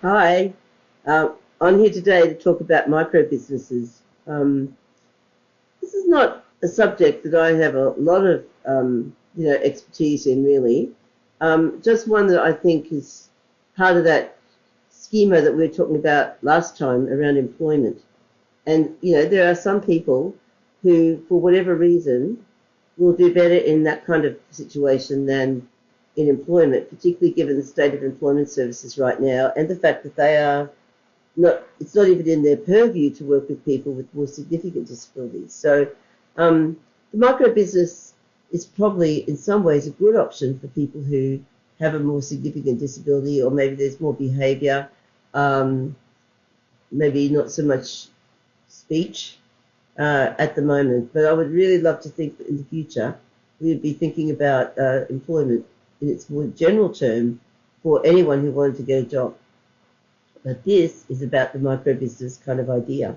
Hi, I'm here today to talk about micro businesses. This is not a subject that I have a lot of, expertise in really. Just one that I think is part of that schema that we were talking about last time around employment. And there are some people who, for whatever reason, will do better in that kind of situation than in employment, particularly given the state of employment services right now and the fact that they are not, it's not even in their purview to work with people with more significant disabilities. So the micro business is probably in some ways a good option for people who have a more significant disability, or maybe there's more behaviour, um, maybe not so much speech at the moment. But I would really love to think that in the future we would be thinking about employment in its more general term for anyone who wanted to get a job. But this is about the micro business kind of idea.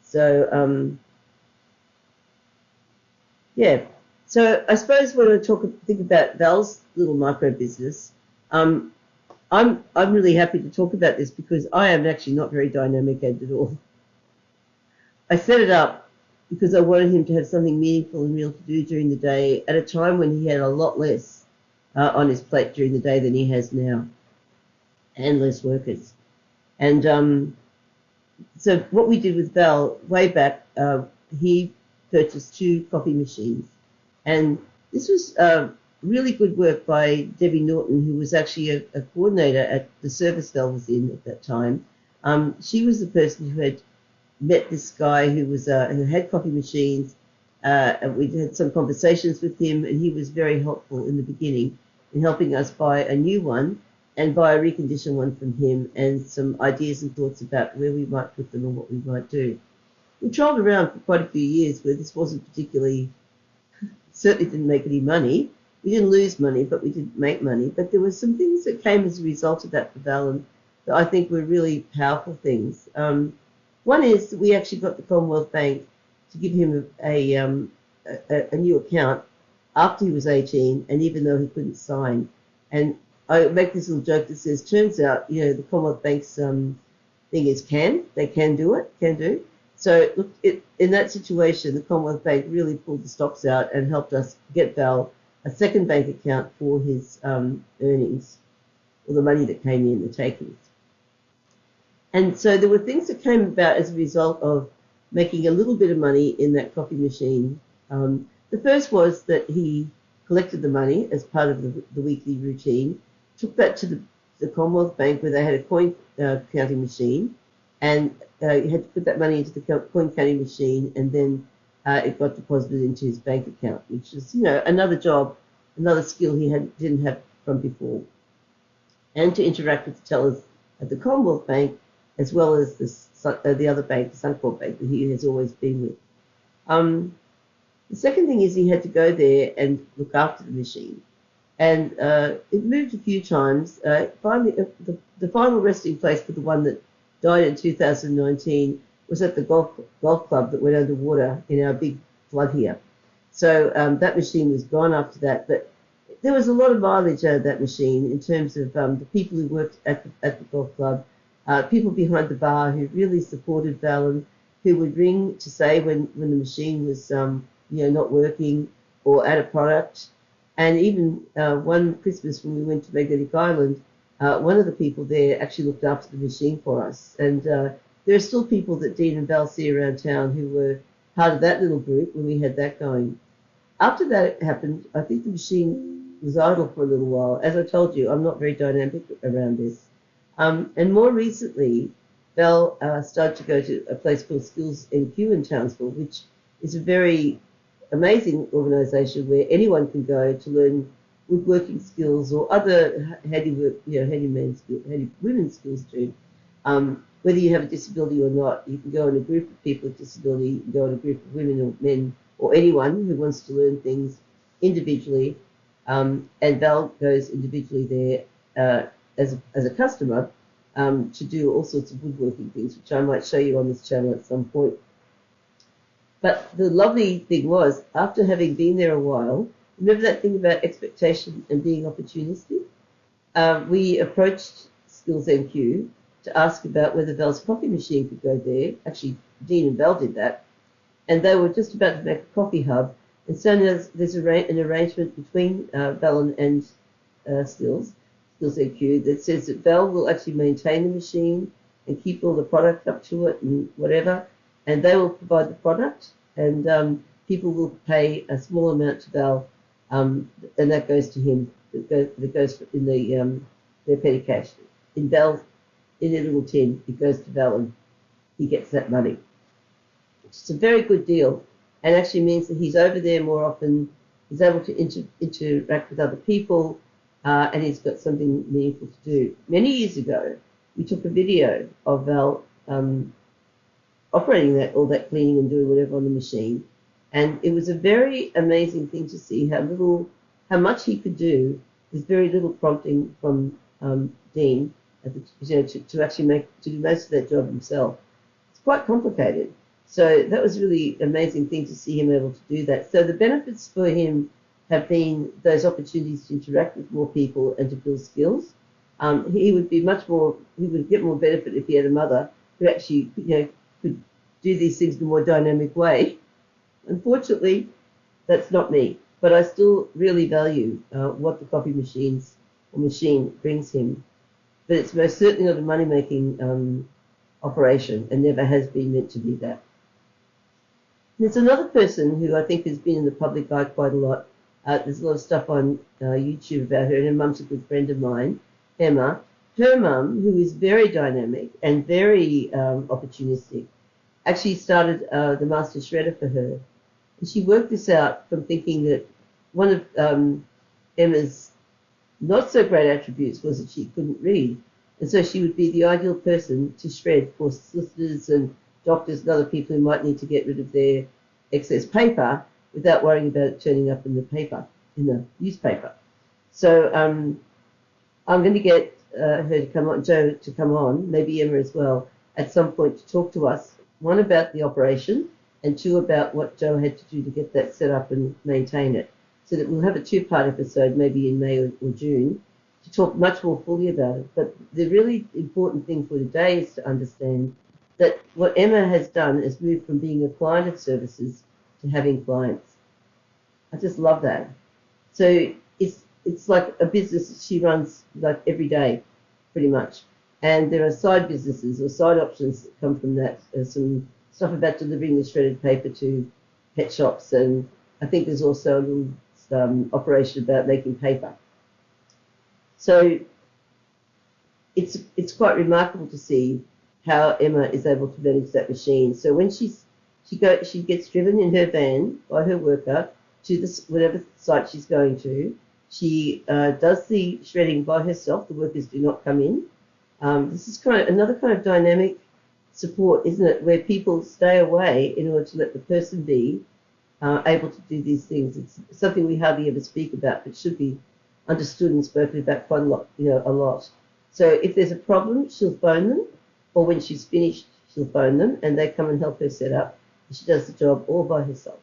So, yeah. So I suppose when I think about Val's little micro business, um, I'm really happy to talk about this because I am actually not very dynamic at all. I set it up because I wanted him to have something meaningful and real to do during the day at a time when he had a lot less on his plate during the day than he has now, and less workers. And so what we did with Val way back, he purchased two coffee machines. And this was really good work by Debbie Norton, who was actually a coordinator at the service Val was in at that time. She was the person who had met this guy who had coffee machines. And we had some conversations with him, and he was very helpful in the beginning in helping us buy a new one and buy a reconditioned one from him, and some ideas and thoughts about where we might put them and what we might do. We travelled around for quite a few years where this wasn't particularly, certainly didn't make any money. We didn't lose money, but we didn't make money. But there were some things that came as a result of that for Val that I think were really powerful things. One is that we actually got the Commonwealth Bank to give him a new account after he was 18, and even though he couldn't sign. And I make this little joke that says, turns out, the Commonwealth Bank's thing is they can do. So look, in that situation, the Commonwealth Bank really pulled the stops out and helped us get Val a second bank account for his earnings, or the money that came in, the takings. And so there were things that came about as a result of making a little bit of money in that coffee machine. The first was that he collected the money as part of the weekly routine, took that to the Commonwealth Bank where they had a coin counting machine, and you had to put that money into the coin counting machine, and then it got deposited into his bank account, which is, another job, another skill he didn't have from before. And to interact with the tellers at the Commonwealth Bank, as well as the other bank, the Suncorp Bank, that he has always been with. The second thing is he had to go there and look after the machine. And it moved a few times. Finally, the final resting place for the one that died in 2019 was at the golf club that went underwater in our big flood here. So that machine was gone after that. But there was a lot of mileage out of that machine in terms of the people who worked at the golf club, people behind the bar who really supported Val, who would ring to say when the machine was not working or out of product. And even one Christmas when we went to Magnetic Island, one of the people there actually looked after the machine for us. And there are still people that Dean and Val see around town who were part of that little group when we had that going. After that happened, I think the machine was idle for a little while. As I told you, I'm not very dynamic around this. And more recently, Val started to go to a place called Skills NQ in Townsville, which is a very amazing organisation where anyone can go to learn woodworking skills or other handyman skills, women's skills too. Whether you have a disability or not, you can go in a group of people with disability, you can go in a group of women or men or anyone who wants to learn things individually. And Val goes individually there as a customer to do all sorts of woodworking things, which I might show you on this channel at some point. But the lovely thing was, after having been there a while, remember that thing about expectation and being opportunistic? We approached Skills NQ to ask about whether Bel's coffee machine could go there. Actually, Dean and Bel did that. And they were just about to make a coffee hub. And so there's an arrangement between Bel and Skills EQ, that says that Bel will actually maintain the machine and keep all the product up to it and whatever, and they will provide the product, and people will pay a small amount to Bel, and that goes to him. That goes in their petty cash. In Bel, in a little tin, it goes to Bel, and he gets that money. It's a very good deal, and actually means that he's over there more often. He's able to interact with other people, and he's got something meaningful to do. Many years ago, we took a video of Val operating all that cleaning and doing whatever on the machine, and it was a very amazing thing to see how much he could do with very little prompting from Dean, to actually do most of that job himself. It's quite complicated. So that was really an amazing thing to see him able to do that. So the benefits for him have been those opportunities to interact with more people and to build skills. He would get more benefit if he had a mother who actually, could do these things in a more dynamic way. Unfortunately, that's not me, but I still really value what the coffee machine brings him. But it's most certainly not a money-making operation, and never has been meant to be that. There's another person who I think has been in the public eye quite a lot. There's a lot of stuff on YouTube about her, and her mum's a good friend of mine, Emma. Her mum, who is very dynamic and very opportunistic, actually started the Master Shredder for her. And she worked this out from thinking that one of Emma's not so great attributes was that she couldn't read. And so she would be the ideal person to shred for solicitors and doctors and other people who might need to get rid of their excess paper without worrying about it turning up in the newspaper. So I'm going to get her to come on, Jo to come on, maybe Emma as well, at some point to talk to us, one about the operation and two about what Jo had to do to get that set up and maintain it. So that we'll have a two-part episode maybe in May or June to talk much more fully about it. But the really important thing for today is to understand that what Emma has done is moved from being a client of services to having clients. I just love that. So it's like a business that she runs like every day, pretty much. And there are side businesses or side options that come from that. There's some stuff about delivering the shredded paper to pet shops, and I think there's also a little operation about making paper. So it's quite remarkable to see how Emma is able to manage that machine. So when she gets driven in her van by her worker to whatever site she's going to. She does the shredding by herself. The workers do not come in. This is another kind of dynamic support, isn't it, where people stay away in order to let the person be able to do these things. It's something we hardly ever speak about, but should be understood and spoken about quite a lot. So if there's a problem, she'll phone them, or when she's finished, she'll phone them, and they come and help her set up. She does the job all by herself.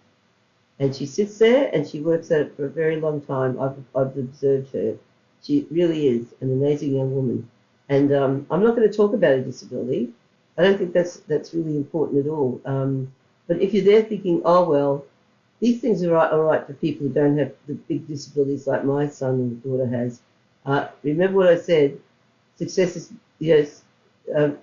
And she sits there and she works at it for a very long time. I've observed her. She really is an amazing young woman. And I'm not going to talk about her disability. I don't think that's really important at all. But if you're there thinking, oh, well, these things are all right for people who don't have the big disabilities like my son and daughter has. Remember what I said. Success is, high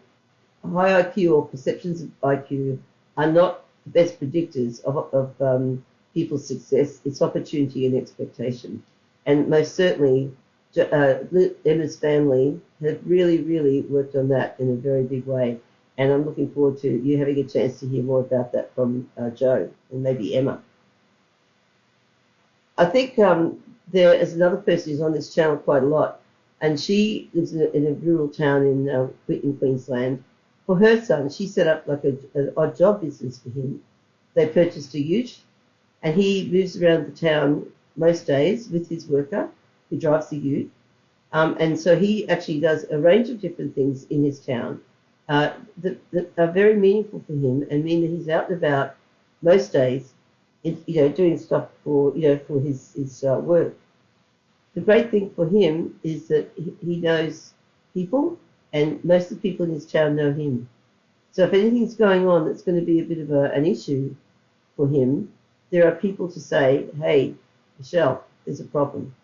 IQ or perceptions of IQ are not the best predictors of people's success. It's opportunity and expectation. And most certainly, Emma's family have really, really worked on that in a very big way. And I'm looking forward to you having a chance to hear more about that from Jo and maybe Emma. I think there is another person who's on this channel quite a lot, and she lives in a rural town in Queensland. For her son, she set up like an odd job business for him. They purchased a ute, and he moves around the town most days with his worker who drives the ute. And so he actually does a range of different things in his town that are very meaningful for him and mean that he's out and about most days, doing stuff for his work. The great thing for him is that he knows people and most of the people in his town know him. So if anything's going on that's going to be a bit of an issue for him, there are people to say, hey, Michelle, there's a problem.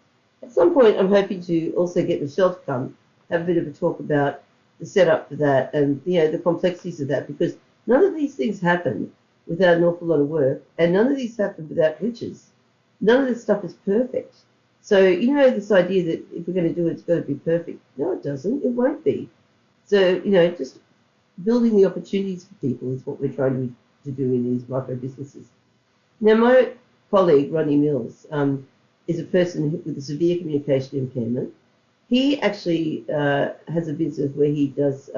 At some point, I'm hoping to also get Michelle to come, have a bit of a talk about the setup for that and, the complexities of that, because none of these things happen without an awful lot of work, and none of these happen without glitches. None of this stuff is perfect. So, this idea that if we're going to do it, it's got to be perfect. No, it doesn't. It won't be. So, just building the opportunities for people is what we're trying to do in these micro businesses. Now, my colleague, Rodney Mills, is a person with a severe communication impairment. He actually has a business where he does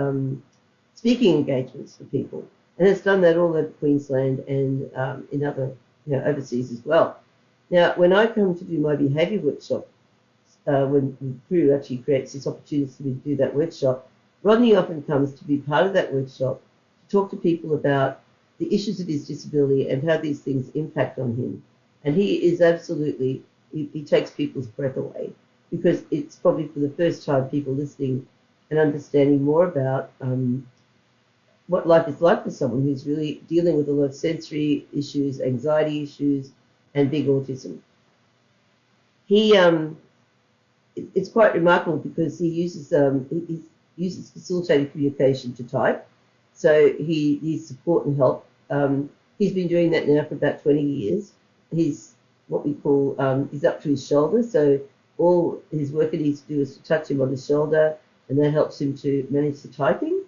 speaking engagements for people, and has done that all over Queensland and in other, overseas as well. Now, when I come to do my behaviour workshop, when the crew actually creates this opportunity for me to do that workshop, Rodney often comes to be part of that workshop to talk to people about the issues of his disability and how these things impact on him. And he is absolutely, he takes people's breath away, because it's probably for the first time people listening and understanding more about what life is like for someone who's really dealing with a lot of sensory issues, anxiety issues, and big autism. It's quite remarkable because he uses facilitated communication to type. So he needs support and help. He's been doing that now for about 20 years. He's what we call, he's up to his shoulder. So all his worker needs to do is to touch him on the shoulder, and that helps him to manage the typing.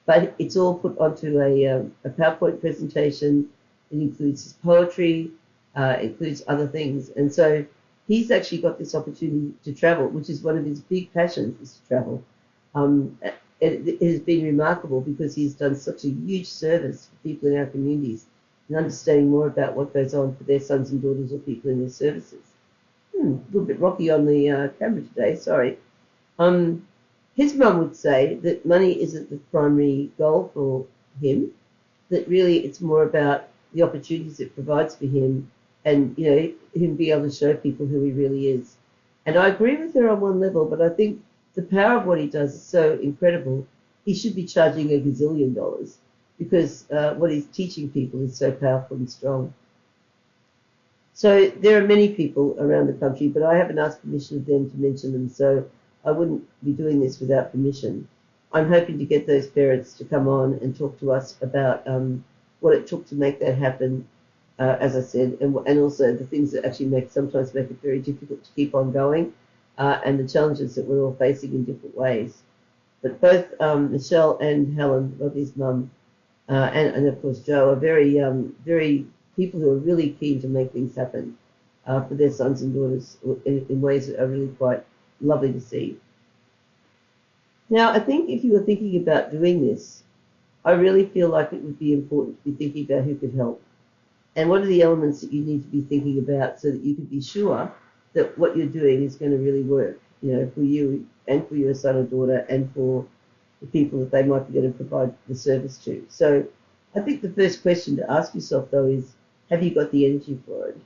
But it's all put onto a PowerPoint presentation. It includes his poetry, includes other things. And so he's actually got this opportunity to travel, which is one of his big passions, is to travel. It has been remarkable because he's done such a huge service for people in our communities and understanding more about what goes on for their sons and daughters or people in their services. A little bit rocky on the camera today, sorry. His mum would say that money isn't the primary goal for him, that really it's more about the opportunities it provides for him and, him being able to show people who he really is. And I agree with her on one level, but I think the power of what he does is so incredible. He should be charging $1 gazillion because what he's teaching people is so powerful and strong. So there are many people around the country, but I haven't asked permission of them to mention them, so I wouldn't be doing this without permission. I'm hoping to get those parents to come on and talk to us about what it took to make that happen, as I said, and also the things that actually sometimes make it very difficult to keep on going, and the challenges that we're all facing in different ways. But both Michelle and Helen, Rodney's mum, and of course Joe, are very people who are really keen to make things happen for their sons and daughters in ways that are really quite lovely to see. Now, I think if you were thinking about doing this, I really feel like it would be important to be thinking about who could help and what are the elements that you need to be thinking about so that you can be sure that what you're doing is going to really work, for you and for your son or daughter and for the people that they might be going to provide the service to. So I think the first question to ask yourself, though, is have you got the energy for it?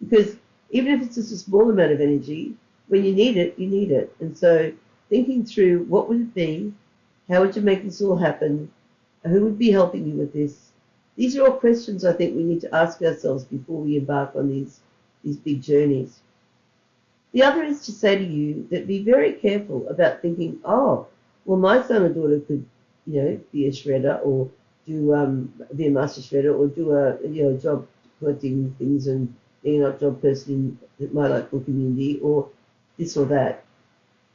Because even if it's just a small amount of energy, when you need it, you need it. And so thinking through what would it be, how would you make this all happen, who would be helping you with this? These are all questions I think we need to ask ourselves before we embark on these big journeys. The other is to say to you that be very careful about thinking, oh, well, my son or daughter could, be a shredder or be a master shredder or do a job collecting things and being a job person in my local community or this or that.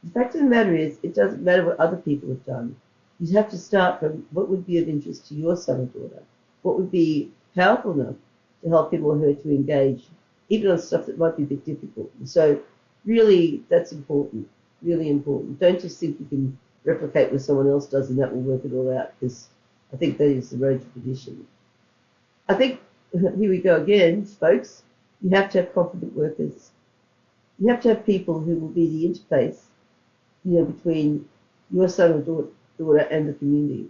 The fact of the matter is, it doesn't matter what other people have done. You have to start from what would be of interest to your son or daughter, what would be powerful enough to help him or her to engage, even on stuff that might be a bit difficult. So really, that's important, really important. Don't just think you can replicate what someone else does and that will work it all out, because I think that is the road to perdition. I think, here we go again, folks, you have to have competent workers. You have to have people who will be the interface, between your son or daughter and the community.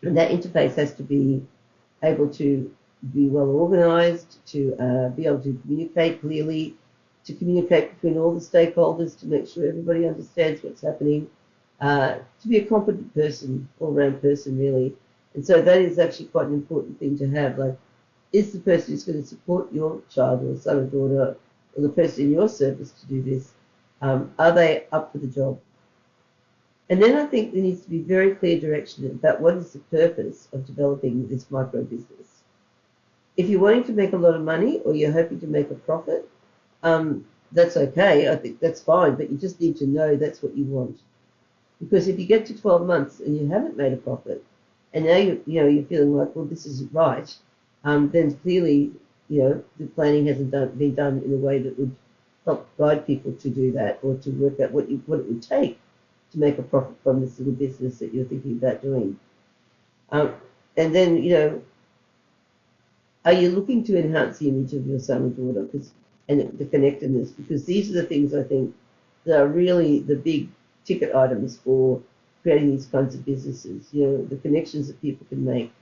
And that interface has to be able to be well organised, to be able to communicate clearly, to communicate between all the stakeholders to make sure everybody understands what's happening, to be a competent person, all-round person, really. And so that is actually quite an important thing to have. Like, is the person who's going to support your child or son or daughter or the person in your service to do this, are they up for the job? And then I think there needs to be very clear direction about what is the purpose of developing this micro business. If you're wanting to make a lot of money or you're hoping to make a profit, that's okay. I think that's fine, but you just need to know that's what you want. Because if you get to 12 months and you haven't made a profit, and now you're feeling like, well, this isn't right, then clearly, the planning hasn't been done in a way that would help guide people to do that or to work out what it would take to make a profit from this little business that you're thinking about doing. And then, are you looking to enhance the image of your son or daughter and the connectedness? Because these are the things I think that are really the big ticket items for creating these kinds of businesses. The connections that people can make,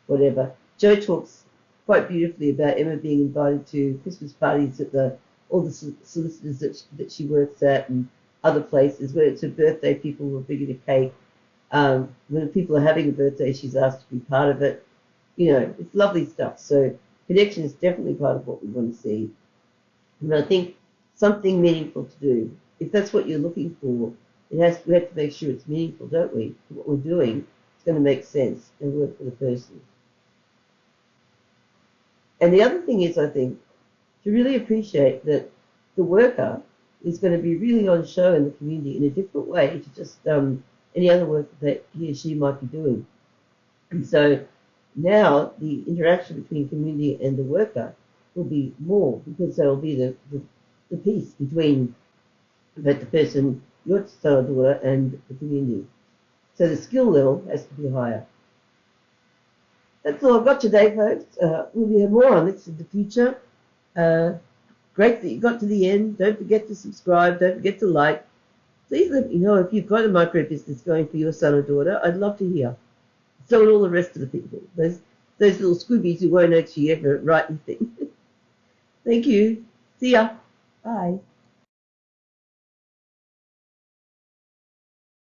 whatever. Jo talks quite beautifully about Emma being invited to Christmas parties at all the solicitors that she works at and other places. When it's her birthday, people will bring in a cake. When people are having a birthday, she's asked to be part of it. It's lovely stuff. So connection is definitely part of what we want to see. And I think something meaningful to do. If that's what you're looking for, we have to make sure it's meaningful, don't we? What we're doing is going to make sense and work for the person. And the other thing is, I think, to really appreciate that the worker is going to be really on show in the community in a different way to just any other work that he or she might be doing. And so now the interaction between community and the worker will be more, because there will be the piece between the person, your son or daughter, and the community. So the skill level has to be higher. That's all I've got today, folks. We'll have more on this in the future. Great that you got to the end. Don't forget to subscribe. Don't forget to like. Please let me know if you've got a micro business going for your son or daughter. I'd love to hear. So and all the rest of the people. Those little Scoobies who won't actually ever write anything. Thank you. See ya. Bye.